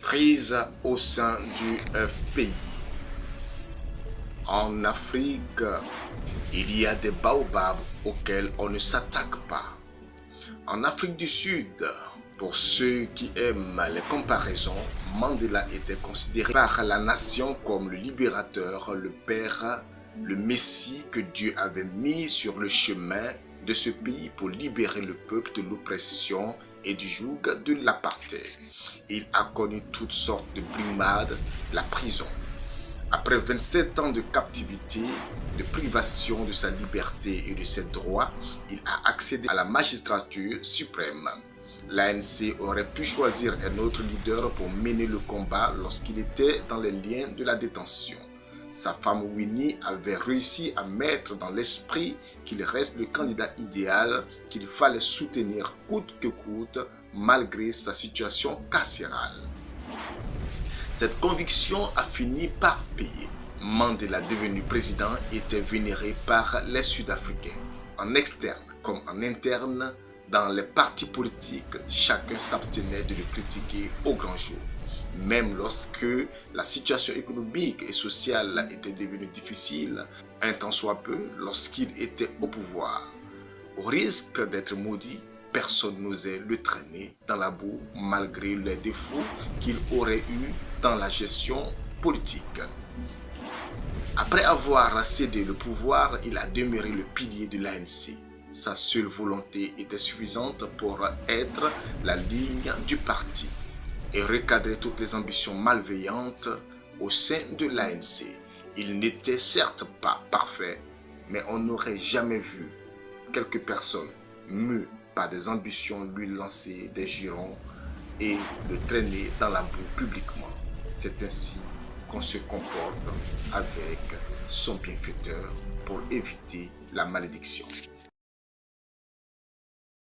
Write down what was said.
Crise au sein du FPI. En Afrique, il y a des baobabs auxquels on ne s'attaque pas. En Afrique du Sud, pour ceux qui aiment les comparaisons, Mandela était considéré par la nation comme le libérateur, le père, le messie que Dieu avait mis sur le chemin de ce pays pour libérer le peuple de l'oppression et du joug de l'apartheid. Il a connu toutes sortes de brimades, la prison. Après 27 ans de captivité, de privation de sa liberté et de ses droits, il a accédé à la magistrature suprême. L'ANC aurait pu choisir un autre leader pour mener le combat lorsqu'il était dans les liens de la détention. Sa femme Winnie avait réussi à mettre dans l'esprit qu'il reste le candidat idéal qu'il fallait soutenir coûte que coûte malgré sa situation carcérale. Cette conviction a fini par payer. Mandela, devenu président, était vénéré par les Sud-Africains. En externe comme en interne, dans les partis politiques, chacun s'abstenait de le critiquer au grand jour. Même lorsque la situation économique et sociale était devenue difficile, un tant soit peu lorsqu'il était au pouvoir. Au risque d'être maudit, personne n'osait le traîner dans la boue malgré les défauts qu'il aurait eus dans la gestion politique. Après avoir cédé le pouvoir, il a demeuré le pilier de l'ANC. Sa seule volonté était suffisante pour être la ligne du parti et recadrer toutes les ambitions malveillantes au sein de l'ANC. Il n'était certes pas parfait, mais on n'aurait jamais vu quelques personnes mues par des ambitions lui lancer des girons et le traîner dans la boue publiquement. C'est ainsi qu'on se comporte avec son bienfaiteur pour éviter la malédiction.